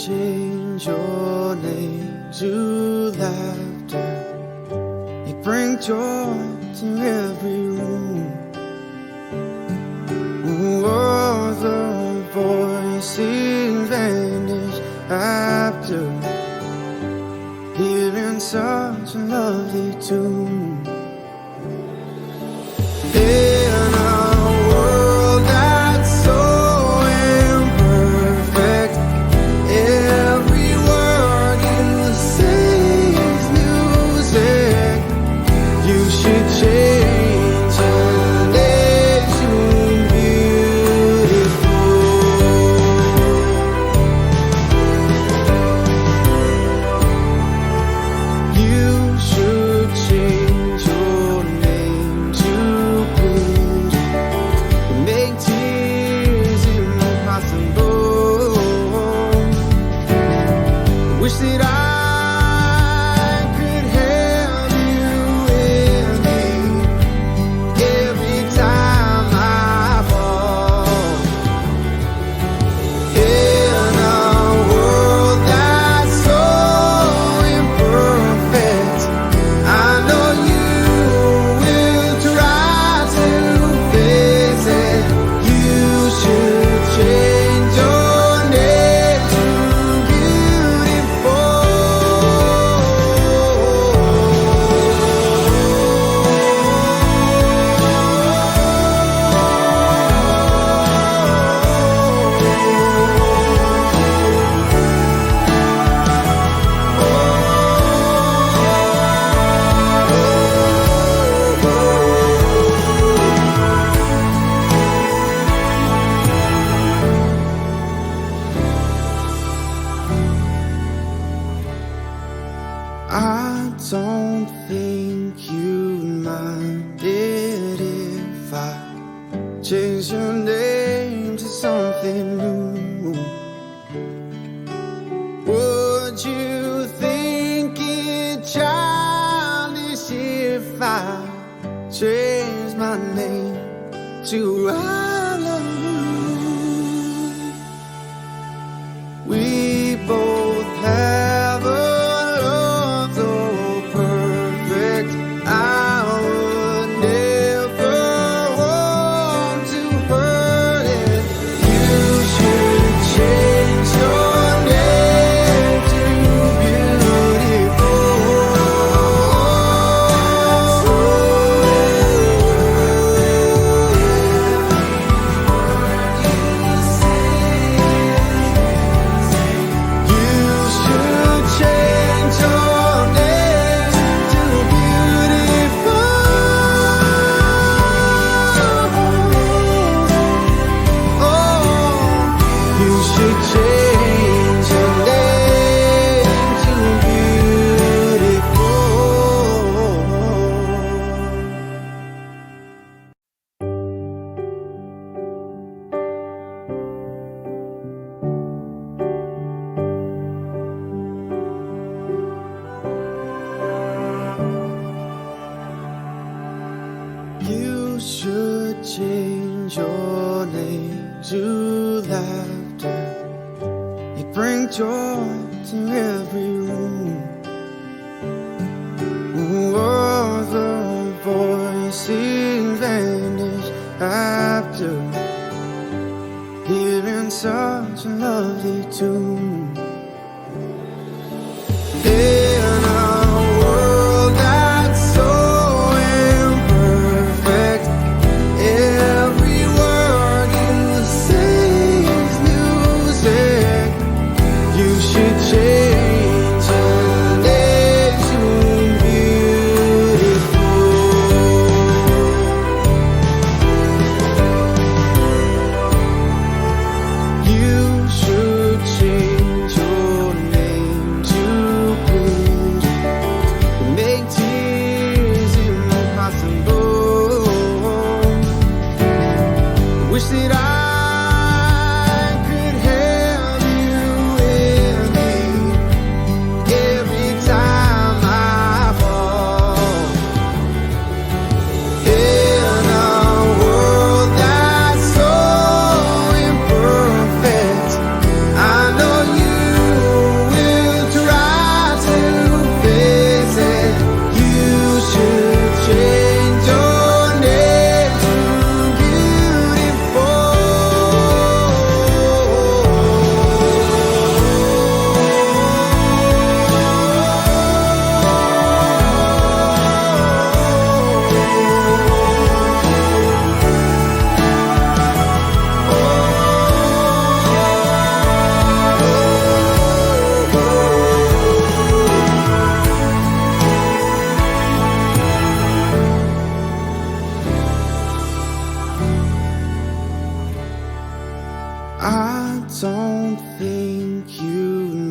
change your name to laughter. You bring joy to every room. Oh, the voices vanish after hearing such a lovely tune. In a world that's so imperfect, every word you say is music. You should change your name to beautiful. You should change your name to good. Make tears impossible. Wish that I could have you with me every time I fall. In a world that's so imperfect, I know you will try to fix it. You should change your name to beautiful. I don't think you'd mind it if I change your name to something new. Would you think it childish if I changed my name to I love you? We both have a love so perfect, I would never want to hurt it. You should change your name to beautiful. You should change your name to beautiful. Oh, you should change your name to beautiful. You should change your name to laughter. You bring joy to every room. Oh, the voices vanish after hearing such a lovely tune. In a world that's so imperfect, every word you say is music. You should change your name to beautiful. You should change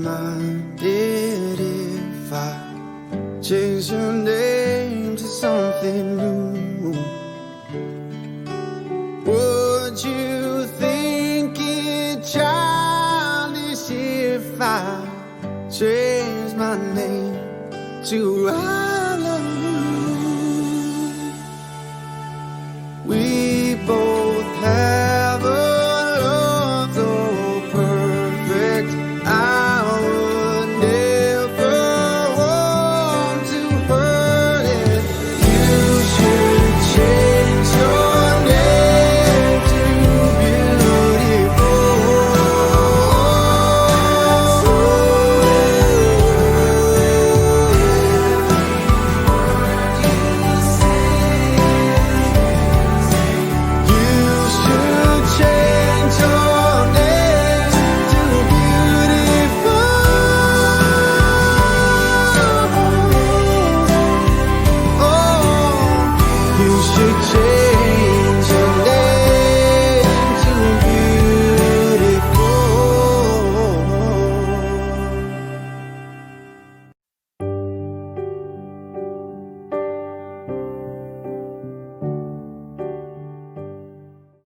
minded if I change your name to something new? Would you think it childish if I change my name to I?